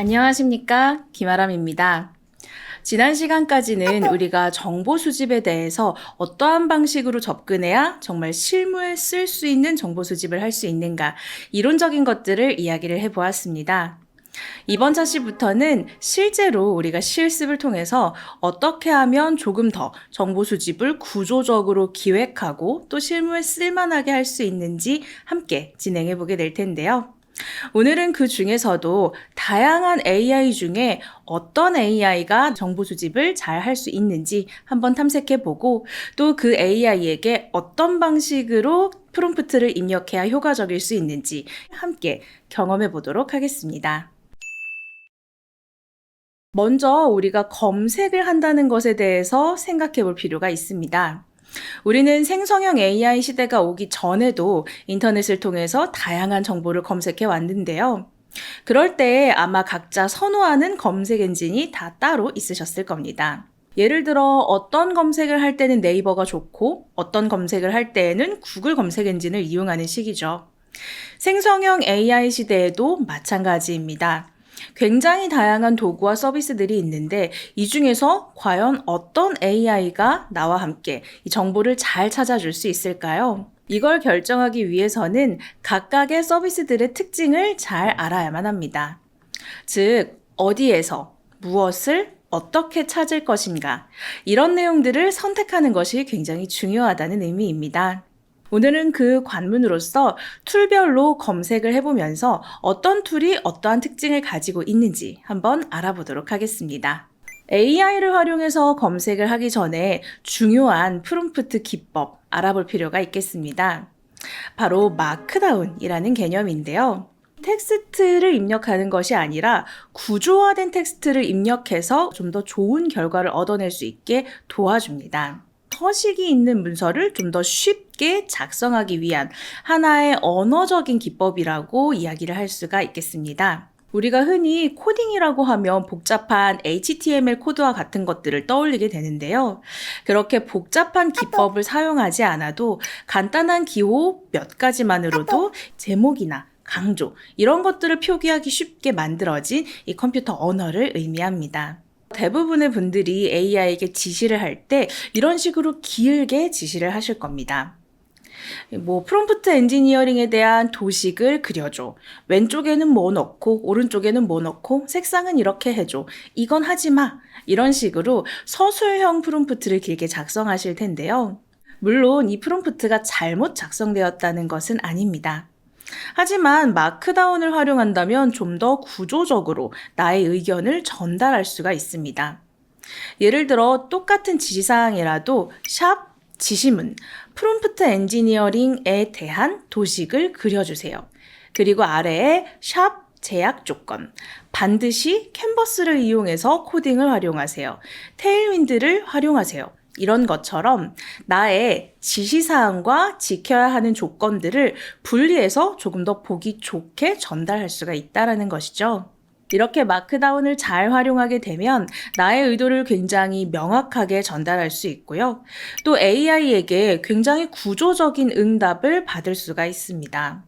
안녕하십니까? 김아람입니다. 지난 시간까지는 우리가 정보 수집에 대해서 어떠한 방식으로 접근해야 정말 실무에 쓸 수 있는 정보 수집을 할 수 있는가, 이론적인 것들을 이야기를 해보았습니다. 이번 차시부터는 실제로 우리가 실습을 통해서 어떻게 하면 조금 더 정보 수집을 구조적으로 기획하고 또 실무에 쓸만하게 할 수 있는지 함께 진행해 보게 될 텐데요. 오늘은 그 중에서도 다양한 AI 중에 어떤 AI가 정보 수집을 잘 할 수 있는지 한번 탐색해 보고, 또 그 AI에게 어떤 방식으로 프롬프트를 입력해야 효과적일 수 있는지 함께 경험해 보도록 하겠습니다. 먼저 우리가 검색을 한다는 것에 대해서 생각해 볼 필요가 있습니다. 우리는 생성형 AI 시대가 오기 전에도 인터넷을 통해서 다양한 정보를 검색해 왔는데요. 그럴 때 아마 각자 선호하는 검색 엔진이 다 따로 있으셨을 겁니다. 예를 들어 어떤 검색을 할 때는 네이버가 좋고 어떤 검색을 할 때에는 구글 검색 엔진을 이용하는 시기죠. 생성형 AI 시대에도 마찬가지입니다. 굉장히 다양한 도구와 서비스들이 있는데 이 중에서 과연 어떤 AI가 나와 함께 이 정보를 잘 찾아줄 수 있을까요? 이걸 결정하기 위해서는 각각의 서비스들의 특징을 잘 알아야만 합니다. 즉, 어디에서 무엇을 어떻게 찾을 것인가, 이런 내용들을 선택하는 것이 굉장히 중요하다는 의미입니다. 오늘은 그 관문으로서 툴별로 검색을 해보면서 어떤 툴이 어떠한 특징을 가지고 있는지 한번 알아보도록 하겠습니다. AI를 활용해서 검색을 하기 전에 중요한 프롬프트 기법 알아볼 필요가 있겠습니다. 바로 마크다운이라는 개념인데요. 텍스트를 입력하는 것이 아니라 구조화된 텍스트를 입력해서 좀 더 좋은 결과를 얻어낼 수 있게 도와줍니다. 서식이 있는 문서를 좀 더 쉽게 작성하기 위한 하나의 언어적인 기법이라고 이야기를 할 수가 있겠습니다. 우리가 흔히 코딩이라고 하면 복잡한 HTML 코드와 같은 것들을 떠올리게 되는데요. 그렇게 복잡한 기법을 사용하지 않아도 간단한 기호 몇 가지만으로도 제목이나 강조, 이런 것들을 표기하기 쉽게 만들어진 이 컴퓨터 언어를 의미합니다. 대부분의 분들이 AI에게 지시를 할 때 이런 식으로 길게 지시를 하실 겁니다. 프롬프트 엔지니어링에 대한 도식을 그려줘. 왼쪽에는 뭐 넣고 오른쪽에는 뭐 넣고 색상은 이렇게 해줘. 이건 하지 마. 이런 식으로 서술형 프롬프트를 길게 작성하실 텐데요. 물론 이 프롬프트가 잘못 작성되었다는 것은 아닙니다. 하지만 마크다운을 활용한다면 좀 더 구조적으로 나의 의견을 전달할 수가 있습니다. 예를 들어 똑같은 지시사항이라도 샵 지시문, 프롬프트 엔지니어링에 대한 도식을 그려주세요. 그리고 아래에 샵 제약 조건, 반드시 캔버스를 이용해서 코딩을 활용하세요. 테일윈드를 활용하세요. 이런 것처럼 나의 지시사항과 지켜야 하는 조건들을 분리해서 조금 더 보기 좋게 전달할 수가 있다는 것이죠. 이렇게 마크다운을 잘 활용하게 되면 나의 의도를 굉장히 명확하게 전달할 수 있고요. 또 AI에게 굉장히 구조적인 응답을 받을 수가 있습니다.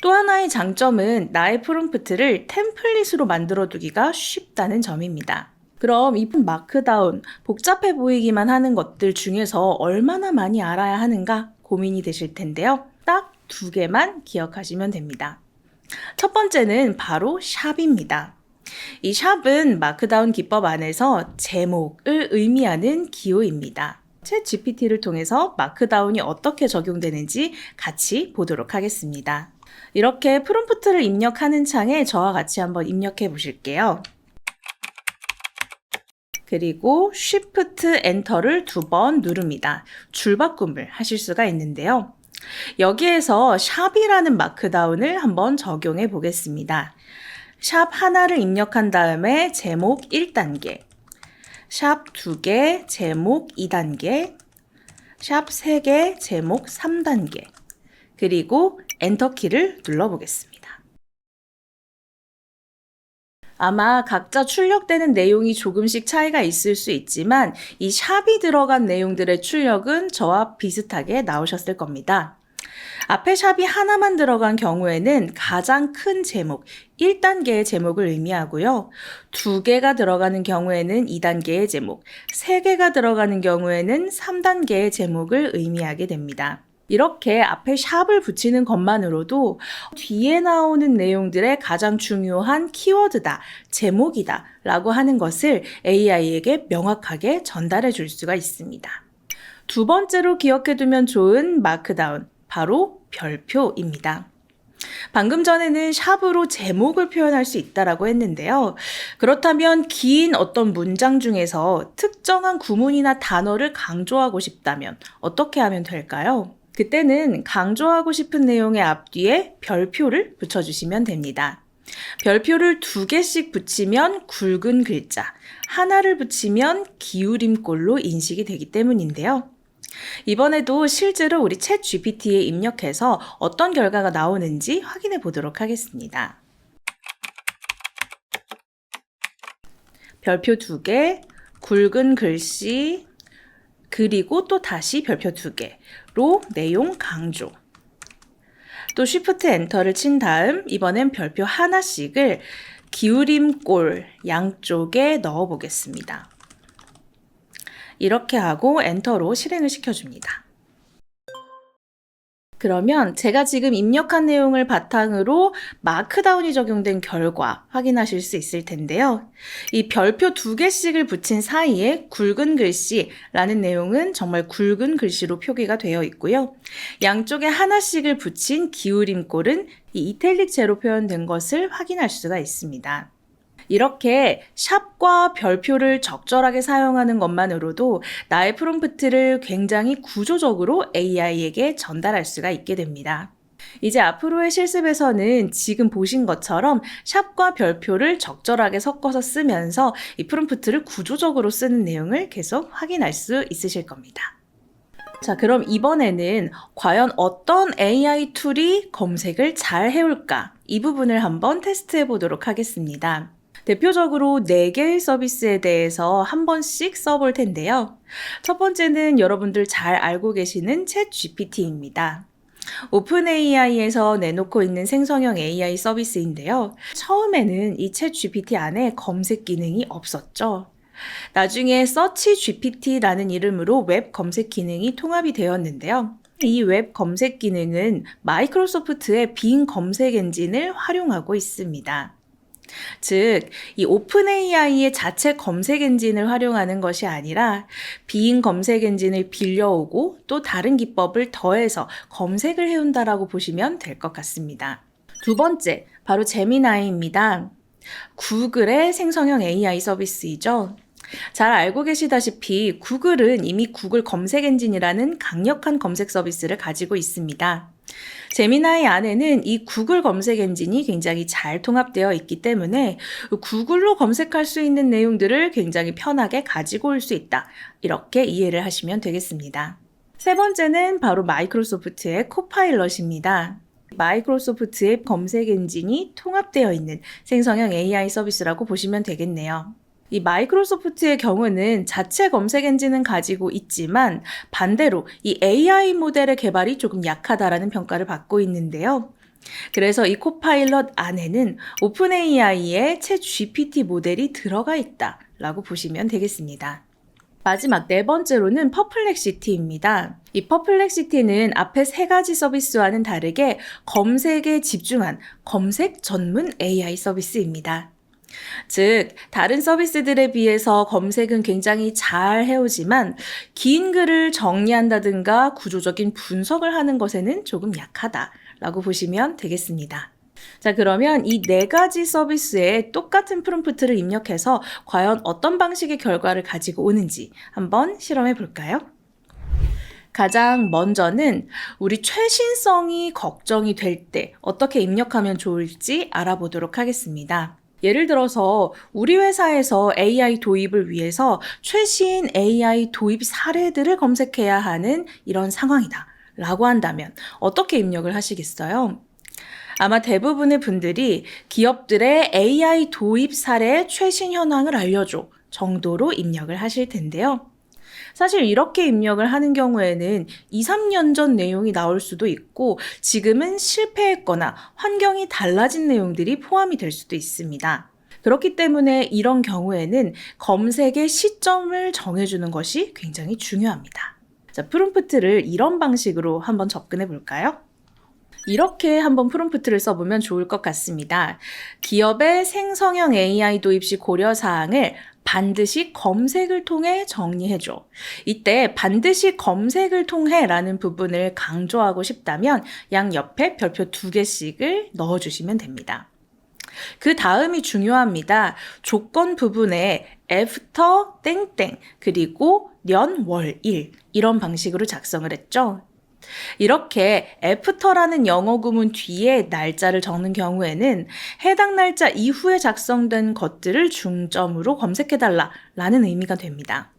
또 하나의 장점은 나의 프롬프트를 템플릿으로 만들어두기가 쉽다는 점입니다. 그럼 이 마크다운, 복잡해 보이기만 하는 것들 중에서 얼마나 많이 알아야 하는가 고민이 되실 텐데요. 딱 2개만 기억하시면 됩니다. 첫 번째는 바로 샵입니다. 이 샵은 마크다운 기법 안에서 제목을 의미하는 기호입니다. 챗 GPT를 통해서 마크다운이 어떻게 적용되는지 같이 보도록 하겠습니다. 이렇게 프롬프트를 입력하는 창에 저와 같이 한번 입력해 보실게요. 그리고 Shift 엔터를 2번 누릅니다. 줄바꿈을 하실 수가 있는데요. 여기에서 샵이라는 마크다운을 한번 적용해 보겠습니다. 샵 하나를 입력한 다음에 제목 1단계, 샵 2개, 제목 2단계, 샵 3개, 제목 3단계, 그리고 엔터키를 눌러보겠습니다. 아마 각자 출력되는 내용이 조금씩 차이가 있을 수 있지만 이 샵이 들어간 내용들의 출력은 저와 비슷하게 나오셨을 겁니다. 앞에 샵이 하나만 들어간 경우에는 가장 큰 제목, 1단계의 제목을 의미하고요. 2개가 들어가는 경우에는 2단계의 제목, 3개가 들어가는 경우에는 3단계의 제목을 의미하게 됩니다. 이렇게 앞에 샵을 붙이는 것만으로도 뒤에 나오는 내용들의 가장 중요한 키워드다, 제목이다 라고 하는 것을 AI에게 명확하게 전달해 줄 수가 있습니다. 두 번째로 기억해두면 좋은 마크다운, 바로 별표입니다. 방금 전에는 샵으로 제목을 표현할 수 있다라고 했는데요. 그렇다면 긴 어떤 문장 중에서 특정한 구문이나 단어를 강조하고 싶다면 어떻게 하면 될까요? 그때는 강조하고 싶은 내용의 앞뒤에 별표를 붙여주시면 됩니다. 별표를 2개씩 붙이면 굵은 글자, 하나를 붙이면 기울임꼴로 인식이 되기 때문인데요. 이번에도 실제로 우리 챗 GPT에 입력해서 어떤 결과가 나오는지 확인해 보도록 하겠습니다. 별표 2개, 굵은 글씨, 그리고 또 다시 별표 2개로 내용 강조. 또 Shift 엔터를 친 다음 이번엔 별표 하나씩을 기울임꼴 양쪽에 넣어 보겠습니다. 이렇게 하고 엔터로 실행을 시켜줍니다. 그러면 제가 지금 입력한 내용을 바탕으로 마크다운이 적용된 결과 확인하실 수 있을 텐데요. 이 별표 2개씩을 붙인 사이에 굵은 글씨라는 내용은 정말 굵은 글씨로 표기가 되어 있고요. 양쪽에 하나씩을 붙인 기울임꼴은 이 이탈릭체로 표현된 것을 확인할 수가 있습니다. 이렇게 샵과 별표를 적절하게 사용하는 것만으로도 나의 프롬프트를 굉장히 구조적으로 AI에게 전달할 수가 있게 됩니다. 이제 앞으로의 실습에서는 지금 보신 것처럼 샵과 별표를 적절하게 섞어서 쓰면서 이 프롬프트를 구조적으로 쓰는 내용을 계속 확인할 수 있으실 겁니다. 자, 그럼 이번에는 과연 어떤 AI 툴이 검색을 잘 해올까? 이 부분을 한번 테스트해 보도록 하겠습니다. 대표적으로 4개의 서비스에 대해서 한 번씩 써볼 텐데요. 첫 번째는 여러분들 잘 알고 계시는 챗 GPT입니다. 오픈 AI에서 내놓고 있는 생성형 AI 서비스인데요. 처음에는 이 챗 GPT 안에 검색 기능이 없었죠. 나중에 서치 GPT라는 이름으로 웹 검색 기능이 통합이 되었는데요. 이 웹 검색 기능은 마이크로소프트의 빙 검색 엔진을 활용하고 있습니다. 즉, 이 오픈 AI의 자체 검색 엔진을 활용하는 것이 아니라 빙 검색 엔진을 빌려오고 또 다른 기법을 더해서 검색을 해온다라고 보시면 될 것 같습니다. 두 번째, 바로 제미나이입니다. 구글의 생성형 AI 서비스이죠. 잘 알고 계시다시피 구글은 이미 구글 검색 엔진이라는 강력한 검색 서비스를 가지고 있습니다. 제미나이 안에는 이 구글 검색 엔진이 굉장히 잘 통합되어 있기 때문에 구글로 검색할 수 있는 내용들을 굉장히 편하게 가지고 올 수 있다. 이렇게 이해를 하시면 되겠습니다. 세 번째는 바로 마이크로소프트의 코파일럿입니다. 마이크로소프트의 검색 엔진이 통합되어 있는 생성형 AI 서비스라고 보시면 되겠네요. 이 마이크로소프트의 경우는 자체 검색 엔진은 가지고 있지만 반대로 이 AI 모델의 개발이 조금 약하다라는 평가를 받고 있는데요. 그래서 이 코파일럿 안에는 오픈 AI의 챗 GPT 모델이 들어가 있다라고 보시면 되겠습니다. 마지막 4번째로는 퍼플렉시티입니다. 이 퍼플렉시티는 앞에 3가지 서비스와는 다르게 검색에 집중한 검색 전문 AI 서비스입니다. 즉, 다른 서비스들에 비해서 검색은 굉장히 잘 해오지만 긴 글을 정리한다든가 구조적인 분석을 하는 것에는 조금 약하다라고 보시면 되겠습니다. 자, 그러면 이 4가지 서비스에 똑같은 프롬프트를 입력해서 과연 어떤 방식의 결과를 가지고 오는지 한번 실험해 볼까요? 가장 먼저는 우리 최신성이 걱정이 될 때 어떻게 입력하면 좋을지 알아보도록 하겠습니다. 예를 들어서 우리 회사에서 AI 도입을 위해서 최신 AI 도입 사례들을 검색해야 하는 이런 상황이다 라고 한다면 어떻게 입력을 하시겠어요? 아마 대부분의 분들이 기업들의 AI 도입 사례의 최신 현황을 알려줘 정도로 입력을 하실 텐데요. 사실 이렇게 입력을 하는 경우에는 2, 3년 전 내용이 나올 수도 있고 지금은 실패했거나 환경이 달라진 내용들이 포함이 될 수도 있습니다. 그렇기 때문에 이런 경우에는 검색의 시점을 정해주는 것이 굉장히 중요합니다. 자, 프롬프트를 이런 방식으로 한번 접근해 볼까요? 이렇게 한번 프롬프트를 써보면 좋을 것 같습니다. 기업의 생성형 AI 도입 시 고려사항을 반드시 검색을 통해 정리해줘. 이때 반드시 검색을 통해 라는 부분을 강조하고 싶다면 양옆에 별표 2개씩을 넣어주시면 됩니다. 그 다음이 중요합니다. 조건 부분에 after 땡땡 그리고 년, 월, 일 이런 방식으로 작성을 했죠. 이렇게 after라는 영어 구문 뒤에 날짜를 적는 경우에는 해당 날짜 이후에 작성된 것들을 중점으로 검색해달라 라는 의미가 됩니다.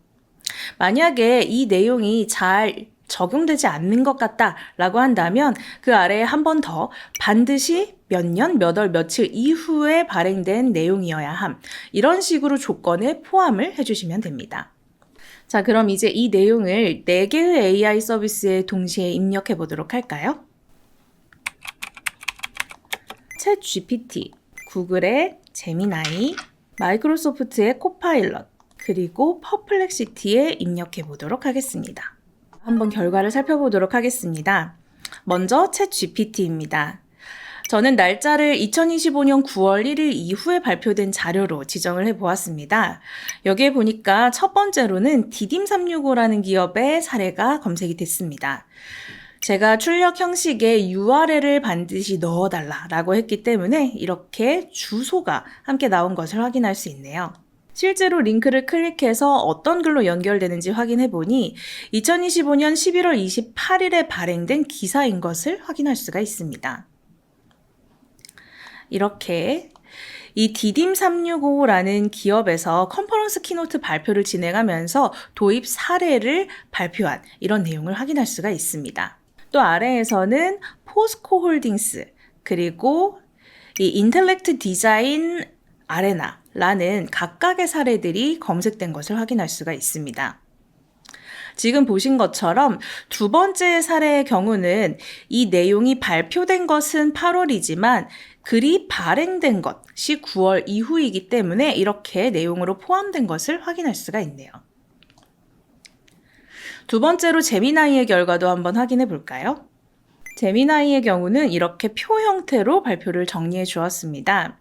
만약에 이 내용이 잘 적용되지 않는 것 같다 라고 한다면 그 아래에 한 번 더 반드시 몇 년, 몇 월, 며칠 이후에 발행된 내용이어야 함. 이런 식으로 조건에 포함을 해주시면 됩니다. 자, 그럼 이제 이 내용을 4개의 AI 서비스에 동시에 입력해 보도록 할까요? 챗 GPT, 구글의 제미나이, 마이크로소프트의 코파일럿, 그리고 퍼플렉시티에 입력해 보도록 하겠습니다. 한번 결과를 살펴보도록 하겠습니다. 먼저 챗 GPT입니다. 저는 날짜를 2025년 9월 1일 이후에 발표된 자료로 지정을 해보았습니다. 여기에 보니까 첫 번째로는 디딤365라는 기업의 사례가 검색이 됐습니다. 제가 출력 형식에 URL을 반드시 넣어달라고 했기 때문에 이렇게 주소가 함께 나온 것을 확인할 수 있네요. 실제로 링크를 클릭해서 어떤 글로 연결되는지 확인해보니 2025년 11월 28일에 발행된 기사인 것을 확인할 수가 있습니다. 이렇게 이 디딤365라는 기업에서 컨퍼런스 키노트 발표를 진행하면서 도입 사례를 발표한 이런 내용을 확인할 수가 있습니다. 또 아래에서는 포스코 홀딩스 그리고 이 인텔렉트 디자인 아레나라는 각각의 사례들이 검색된 것을 확인할 수가 있습니다. 지금 보신 것처럼 두 번째 사례의 경우는 이 내용이 발표된 것은 8월이지만 글이 발행된 것이 9월 이후이기 때문에 이렇게 내용으로 포함된 것을 확인할 수가 있네요. 두 번째로 제미나이의 결과도 한번 확인해 볼까요? 제미나이의 경우는 이렇게 표 형태로 발표를 정리해 주었습니다.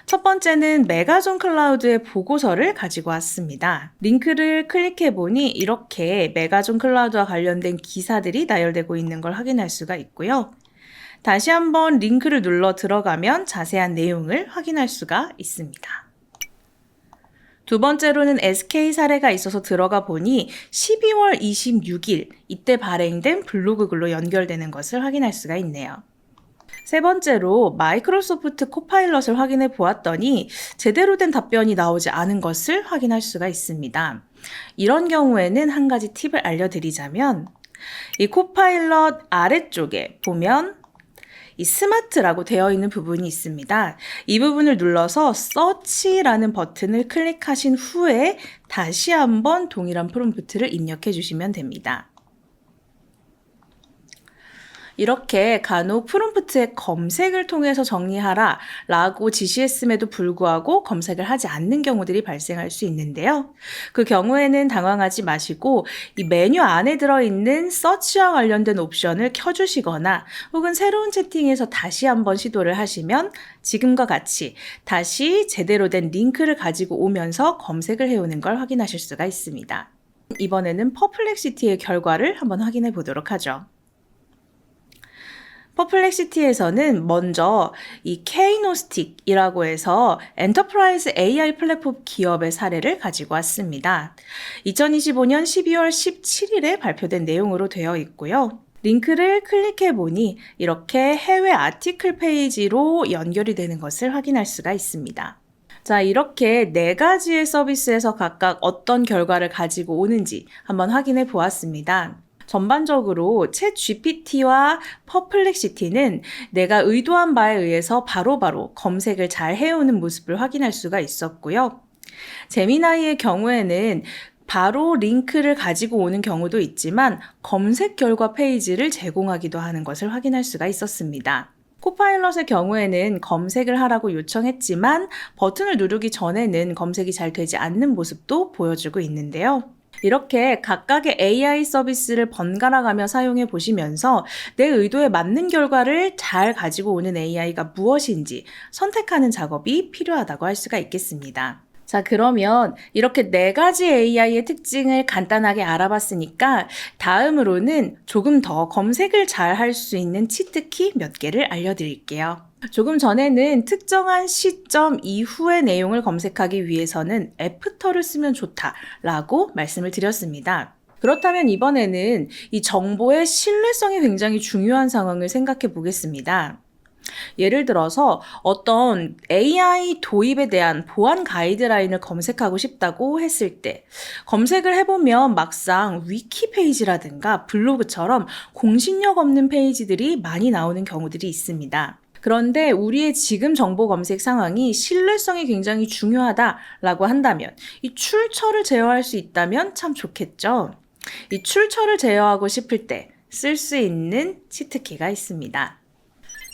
첫 번째는 메가존 클라우드의 보고서를 가지고 왔습니다. 링크를 클릭해 보니 이렇게 메가존 클라우드와 관련된 기사들이 나열되고 있는 걸 확인할 수가 있고요. 다시 한번 링크를 눌러 들어가면 자세한 내용을 확인할 수가 있습니다. 두 번째로는 SK 사례가 있어서 들어가 보니 12월 26일 이때 발행된 블로그 글로 연결되는 것을 확인할 수가 있네요. 세 번째로 마이크로소프트 코파일럿을 확인해 보았더니 제대로 된 답변이 나오지 않은 것을 확인할 수가 있습니다. 이런 경우에는 한 가지 팁을 알려드리자면 이 코파일럿 아래쪽에 보면 이 스마트라고 되어 있는 부분이 있습니다. 이 부분을 눌러서 서치라는 버튼을 클릭하신 후에 다시 한번 동일한 프롬프트를 입력해 주시면 됩니다. 이렇게 간혹 프롬프트에 검색을 통해서 정리하라 라고 지시했음에도 불구하고 검색을 하지 않는 경우들이 발생할 수 있는데요. 그 경우에는 당황하지 마시고 이 메뉴 안에 들어있는 서치와 관련된 옵션을 켜주시거나 혹은 새로운 채팅에서 다시 한번 시도를 하시면 지금과 같이 다시 제대로 된 링크를 가지고 오면서 검색을 해오는 걸 확인하실 수가 있습니다. 이번에는 퍼플렉시티의 결과를 한번 확인해 보도록 하죠. 퍼플렉시티에서는 먼저 이 케이노스틱이라고 해서 엔터프라이즈 AI 플랫폼 기업의 사례를 가지고 왔습니다. 2025년 12월 17일에 발표된 내용으로 되어 있고요. 링크를 클릭해 보니 이렇게 해외 아티클 페이지로 연결이 되는 것을 확인할 수가 있습니다. 자, 이렇게 4가지의 서비스에서 각각 어떤 결과를 가지고 오는지 한번 확인해 보았습니다. 전반적으로 챗 GPT와 퍼플렉시티는 내가 의도한 바에 의해서 바로바로 검색을 잘 해오는 모습을 확인할 수가 있었고요. 제미나이의 경우에는 바로 링크를 가지고 오는 경우도 있지만 검색 결과 페이지를 제공하기도 하는 것을 확인할 수가 있었습니다. 코파일럿의 경우에는 검색을 하라고 요청했지만 버튼을 누르기 전에는 검색이 잘 되지 않는 모습도 보여주고 있는데요. 이렇게 각각의 AI 서비스를 번갈아 가며 사용해 보시면서 내 의도에 맞는 결과를 잘 가지고 오는 AI가 무엇인지 선택하는 작업이 필요하다고 할 수가 있겠습니다. 자, 그러면 이렇게 4가지 AI의 특징을 간단하게 알아봤으니까 다음으로는 조금 더 검색을 잘 할 수 있는 치트키 몇 개를 알려드릴게요. 조금 전에는 특정한 시점 이후의 내용을 검색하기 위해서는 애프터를 쓰면 좋다라고 말씀을 드렸습니다. 그렇다면 이번에는 이 정보의 신뢰성이 굉장히 중요한 상황을 생각해 보겠습니다. 예를 들어서 어떤 AI 도입에 대한 보안 가이드라인을 검색하고 싶다고 했을 때 검색을 해보면 막상 위키 페이지라든가 블로그처럼 공신력 없는 페이지들이 많이 나오는 경우들이 있습니다. 그런데 우리의 지금 정보 검색 상황이 신뢰성이 굉장히 중요하다라고 한다면 이 출처를 제어할 수 있다면 참 좋겠죠. 이 출처를 제어하고 싶을 때 쓸 수 있는 치트키가 있습니다.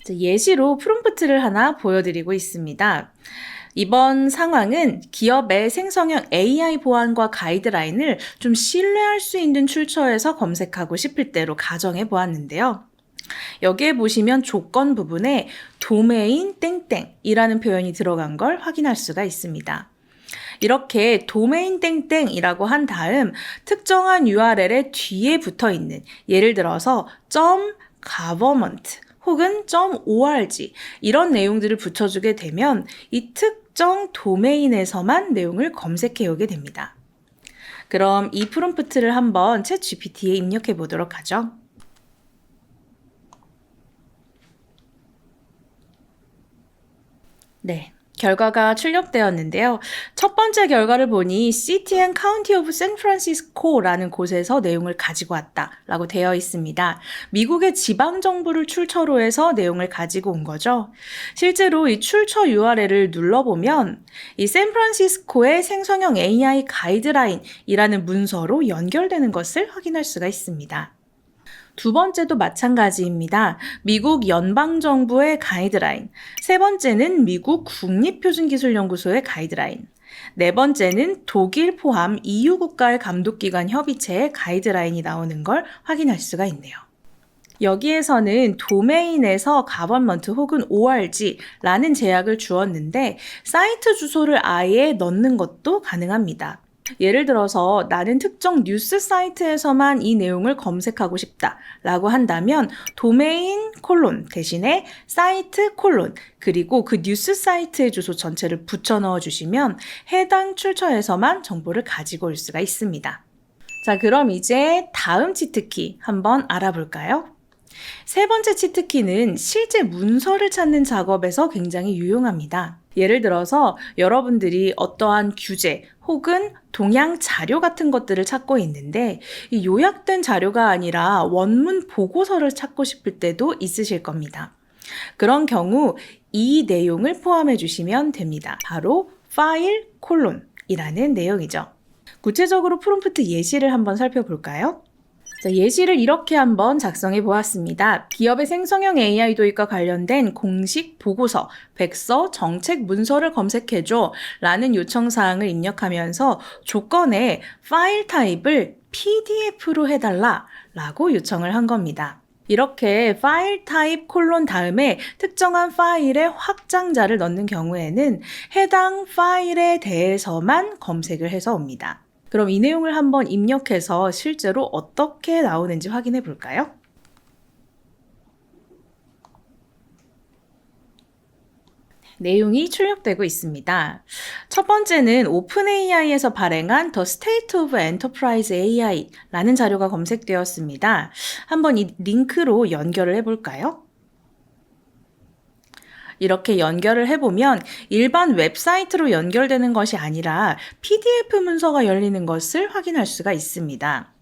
예시로 프롬프트를 하나 보여드리고 있습니다. 이번 상황은 기업의 생성형 AI 보안과 가이드라인을 좀 신뢰할 수 있는 출처에서 검색하고 싶을 때로 가정해 보았는데요. 여기에 보시면 조건 부분에 도메인 땡땡이라는 표현이 들어간 걸 확인할 수가 있습니다. 이렇게 도메인 땡땡이라고 한 다음 특정한 URL의 뒤에 붙어 있는 예를 들어서 .government 혹은 .org 이런 내용들을 붙여주게 되면 이 특정 도메인에서만 내용을 검색해 오게 됩니다. 그럼 이 프롬프트를 한번 챗GPT에 입력해 보도록 하죠. 네. 결과가 출력되었는데요. 첫 번째 결과를 보니 City and County of San Francisco라는 곳에서 내용을 가지고 왔다라고 되어 있습니다. 미국의 지방 정부를 출처로 해서 내용을 가지고 온 거죠. 실제로 이 출처 URL을 눌러보면 이 샌프란시스코의 생성형 AI 가이드라인이라는 문서로 연결되는 것을 확인할 수가 있습니다. 두 번째도 마찬가지입니다. 미국 연방정부의 가이드라인, 세 번째는 미국 국립표준기술연구소의 가이드라인, 네 번째는 독일 포함 EU 국가의 감독기관 협의체의 가이드라인이 나오는 걸 확인할 수가 있네요. 여기에서는 도메인에서 government 혹은 org라는 제약을 주었는데 사이트 주소를 아예 넣는 것도 가능합니다. 예를 들어서 나는 특정 뉴스 사이트에서만 이 내용을 검색하고 싶다라고 한다면 도메인 콜론 대신에 사이트 콜론 그리고 그 뉴스 사이트의 주소 전체를 붙여 넣어 주시면 해당 출처에서만 정보를 가지고 올 수가 있습니다. 자, 그럼 이제 다음 치트키 한번 알아볼까요? 세 번째 치트키는 실제 문서를 찾는 작업에서 굉장히 유용합니다. 예를 들어서 여러분들이 어떠한 규제 혹은 동향 자료 같은 것들을 찾고 있는데 이 요약된 자료가 아니라 원문 보고서를 찾고 싶을 때도 있으실 겁니다. 그런 경우 이 내용을 포함해 주시면 됩니다. 바로 파일 콜론이라는 내용이죠. 구체적으로 프롬프트 예시를 한번 살펴볼까요? 자, 예시를 이렇게 한번 작성해 보았습니다. 기업의 생성형 AI 도입과 관련된 공식 보고서, 백서, 정책 문서를 검색해줘 라는 요청사항을 입력하면서 조건에 파일 타입을 PDF로 해달라 라고 요청을 한 겁니다. 이렇게 파일 타입 콜론 다음에 특정한 파일의 확장자를 넣는 경우에는 해당 파일에 대해서만 검색을 해서 옵니다. 그럼 이 내용을 한번 입력해서 실제로 어떻게 나오는지 확인해 볼까요? 내용이 출력되고 있습니다. 첫 번째는 오픈AI에서 발행한 The State of Enterprise AI라는 자료가 검색되었습니다. 한번 이 링크로 연결을 해볼까요? 이렇게 연결을 해보면 일반 웹사이트로 연결되는 것이 아니라 PDF 문서가 열리는 것을 확인할 수가 있습니다.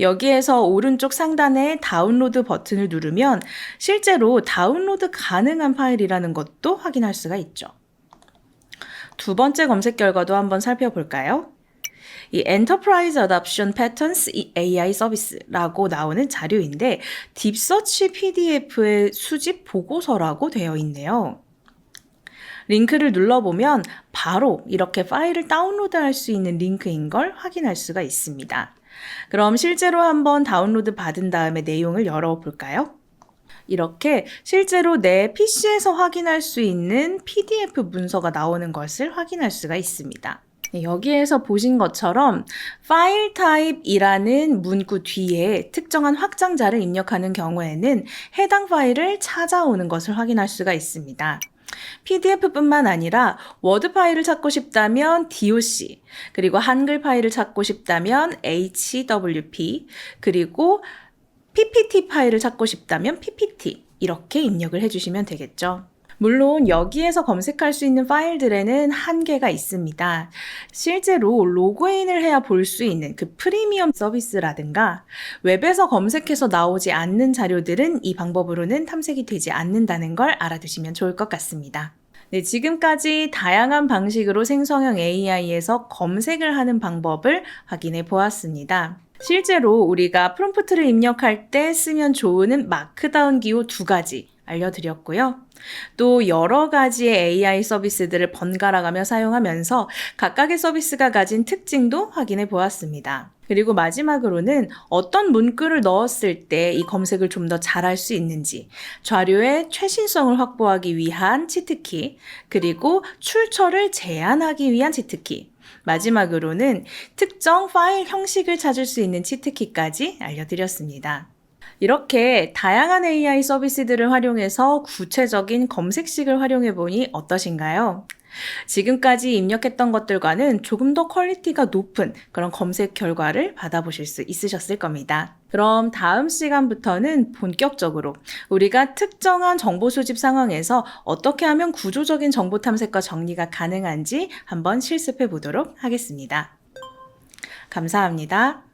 여기에서 오른쪽 상단에 다운로드 버튼을 누르면 실제로 다운로드 가능한 파일이라는 것도 확인할 수가 있죠. 두 번째 검색 결과도 한번 살펴볼까요? 이 Enterprise Adoption Patterns AI 서비스라고 나오는 자료인데 딥서치 PDF의 수집 보고서라고 되어 있네요. 링크를 눌러보면 바로 이렇게 파일을 다운로드할 수 있는 링크인 걸 확인할 수가 있습니다. 그럼 실제로 한번 다운로드 받은 다음에 내용을 열어볼까요? 이렇게 실제로 내 PC에서 확인할 수 있는 PDF 문서가 나오는 것을 확인할 수가 있습니다. 여기에서 보신 것처럼 파일 타입이라는 문구 뒤에 특정한 확장자를 입력하는 경우에는 해당 파일을 찾아오는 것을 확인할 수가 있습니다. PDF뿐만 아니라 워드 파일을 찾고 싶다면 DOC, 그리고 한글 파일을 찾고 싶다면 HWP, 그리고 PPT 파일을 찾고 싶다면 PPT 이렇게 입력을 해주시면 되겠죠. 물론 여기에서 검색할 수 있는 파일들에는 한계가 있습니다. 실제로 로그인을 해야 볼 수 있는 그 프리미엄 서비스라든가 웹에서 검색해서 나오지 않는 자료들은 이 방법으로는 탐색이 되지 않는다는 걸 알아두시면 좋을 것 같습니다. 네, 지금까지 다양한 방식으로 생성형 AI에서 검색을 하는 방법을 확인해 보았습니다. 실제로 우리가 프롬프트를 입력할 때 쓰면 좋은 마크다운 기호 2가지 알려드렸고요. 또 여러 가지의 AI 서비스들을 번갈아가며 사용하면서 각각의 서비스가 가진 특징도 확인해 보았습니다. 그리고 마지막으로는 어떤 문구를 넣었을 때 이 검색을 좀 더 잘할 수 있는지, 자료의 최신성을 확보하기 위한 치트키, 그리고 출처를 제한하기 위한 치트키, 마지막으로는 특정 파일 형식을 찾을 수 있는 치트키까지 알려드렸습니다. 이렇게 다양한 AI 서비스들을 활용해서 구체적인 검색식을 활용해 보니 어떠신가요? 지금까지 입력했던 것들과는 조금 더 퀄리티가 높은 그런 검색 결과를 받아보실 수 있으셨을 겁니다. 그럼 다음 시간부터는 본격적으로 우리가 특정한 정보 수집 상황에서 어떻게 하면 구조적인 정보 탐색과 정리가 가능한지 한번 실습해 보도록 하겠습니다. 감사합니다.